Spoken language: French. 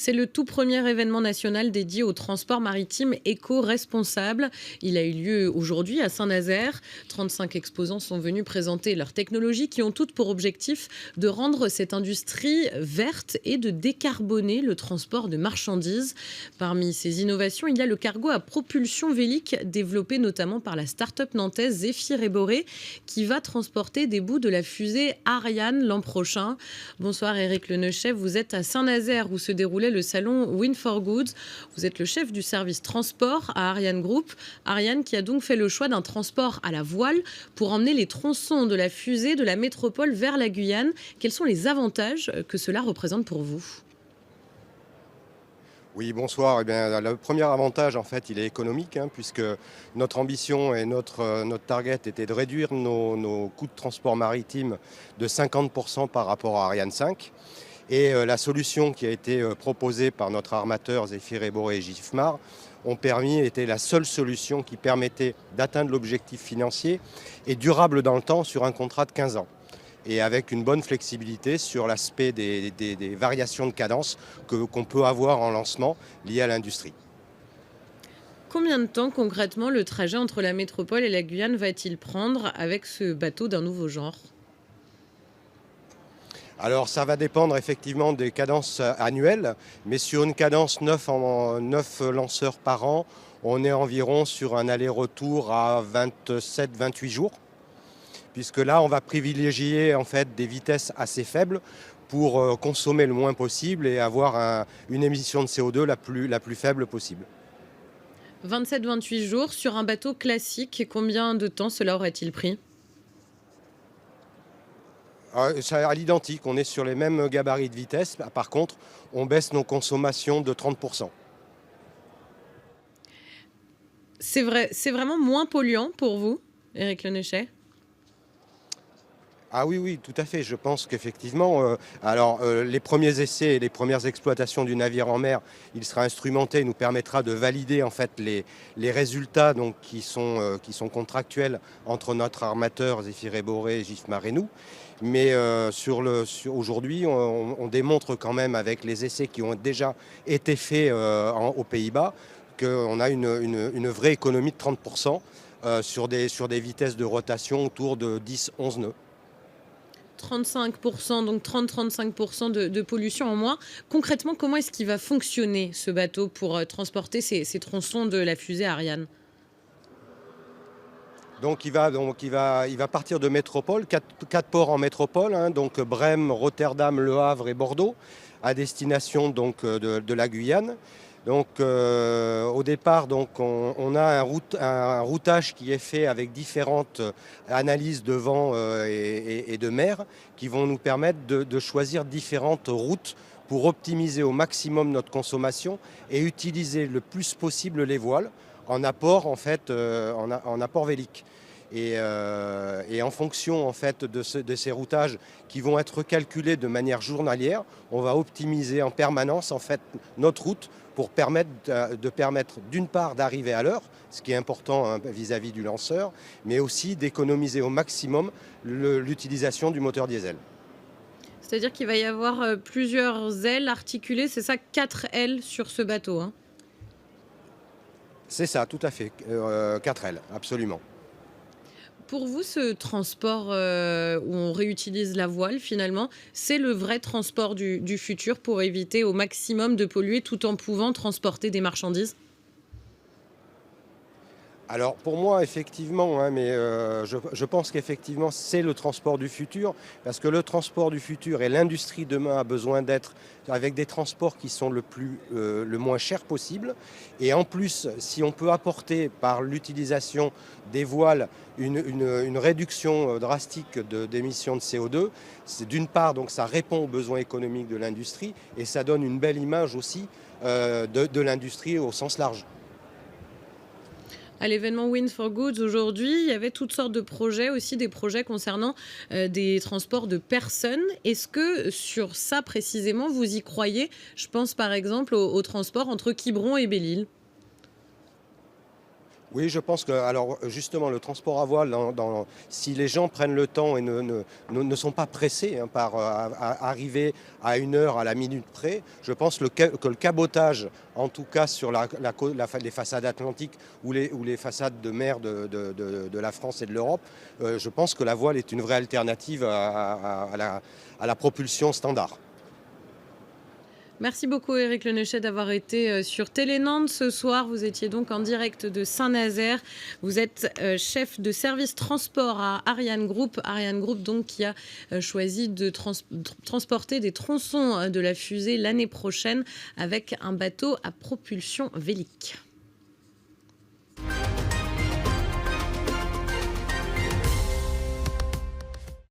C'est le tout premier événement national dédié au transport maritime éco-responsable. Il a eu lieu aujourd'hui à Saint-Nazaire. 35 exposants sont venus présenter leurs technologies qui ont toutes pour objectif de rendre cette industrie verte et de décarboner le transport de marchandises. Parmi ces innovations, il y a le cargo à propulsion vélique développé notamment par la start-up nantaise Zéphyr et Boré qui va transporter des bouts de la fusée Ariane l'an prochain. Bonsoir Éric Leneuchef, vous êtes à Saint-Nazaire où se déroulait le salon Win for Goods. Vous êtes le chef du service transport à Ariane Group. Ariane qui a donc fait le choix d'un transport à la voile pour emmener les tronçons de la fusée de la métropole vers la Guyane. Quels sont les avantages que cela représente pour vous ? Oui, bonsoir. Eh bien, le premier avantage, en fait, il est économique, puisque notre ambition et notre target était de réduire nos coûts de transport maritime de 50% par rapport à Ariane 5. Et la solution qui a été proposée par notre armateur Zéphyr et Boré et Gifmar était la seule solution qui permettait d'atteindre l'objectif financier et durable dans le temps sur un contrat de 15 ans. Et avec une bonne flexibilité sur l'aspect des variations de cadence qu'on peut avoir en lancement liées à l'industrie. Combien de temps concrètement le trajet entre la métropole et la Guyane va-t-il prendre avec ce bateau d'un nouveau genre ? Alors ça va dépendre effectivement des cadences annuelles, mais sur une cadence 9 lanceurs par an, on est environ sur un aller-retour à 27-28 jours. Puisque là, on va privilégier en fait des vitesses assez faibles pour consommer le moins possible et avoir une émission de CO2 la plus faible possible. 27-28 jours sur un bateau classique. Combien de temps cela aurait-il pris ? C'est à l'identique, on est sur les mêmes gabarits de vitesse. Par contre, on baisse nos consommations de 30%. C'est vrai, c'est vraiment moins polluant pour vous, Éric Leneuchef ? Ah oui, oui, tout à fait. Je pense qu'effectivement, les premiers essais et les premières exploitations du navire en mer, il sera instrumenté et nous permettra de valider en fait les résultats donc, qui sont contractuels entre notre armateur Zéphyr et Boré, Gifmar et nous. Mais aujourd'hui, on démontre quand même avec les essais qui ont déjà été faits aux Pays-Bas qu'on a une vraie économie de 30% sur des vitesses de rotation autour de 10-11 nœuds. 35%, donc 30-35% de pollution en moins. Concrètement, comment est-ce qu'il va fonctionner ce bateau pour transporter ces tronçons de la fusée Ariane ? Donc il va partir de métropole, quatre ports en métropole, donc Brême, Rotterdam, Le Havre et Bordeaux, à destination donc de la Guyane. Donc au départ, donc, on a un routage qui est fait avec différentes analyses de vent et de mer qui vont nous permettre de choisir différentes routes pour optimiser au maximum notre consommation et utiliser le plus possible les voiles en apport, en apport vélique. Et en fonction en fait, de ces routages qui vont être calculés de manière journalière, on va optimiser en permanence en fait, notre route pour permettre d'une part d'arriver à l'heure, ce qui est important vis-à-vis du lanceur, mais aussi d'économiser au maximum l'utilisation du moteur diesel. C'est-à-dire qu'il va y avoir plusieurs ailes articulées, c'est ça, 4 ailes sur ce bateau, hein ? C'est ça, tout à fait, 4 ailes, absolument. Pour vous, ce transport où on réutilise la voile, finalement, c'est le vrai transport du futur pour éviter au maximum de polluer tout en pouvant transporter des marchandises ? Alors pour moi, effectivement, mais je pense qu'effectivement, c'est le transport du futur, parce que le transport du futur et l'industrie demain a besoin d'être avec des transports qui sont le moins cher possible. Et en plus, si on peut apporter par l'utilisation des voiles une réduction drastique d'émissions de CO2, c'est d'une part, donc ça répond aux besoins économiques de l'industrie et ça donne une belle image aussi de l'industrie au sens large. À l'événement Win for Goods aujourd'hui, il y avait toutes sortes de projets, aussi des projets concernant des transports de personnes. Est-ce que sur ça précisément, vous y croyez ? Je pense par exemple au transport entre Quiberon et Belle-Île. Oui, je pense que, alors justement, le transport à voile, si les gens prennent le temps et ne sont pas pressés par arriver à une heure, à la minute près, je pense que le cabotage, en tout cas sur les façades atlantiques ou les façades de mer de la France et de l'Europe, je pense que la voile est une vraie alternative à la propulsion standard. Merci beaucoup Éric Lenochet d'avoir été sur Télé Nantes ce soir. Vous étiez donc en direct de Saint-Nazaire. Vous êtes chef de service transport à Ariane Group. Ariane Group donc qui a choisi de transporter des tronçons de la fusée l'année prochaine avec un bateau à propulsion vélique.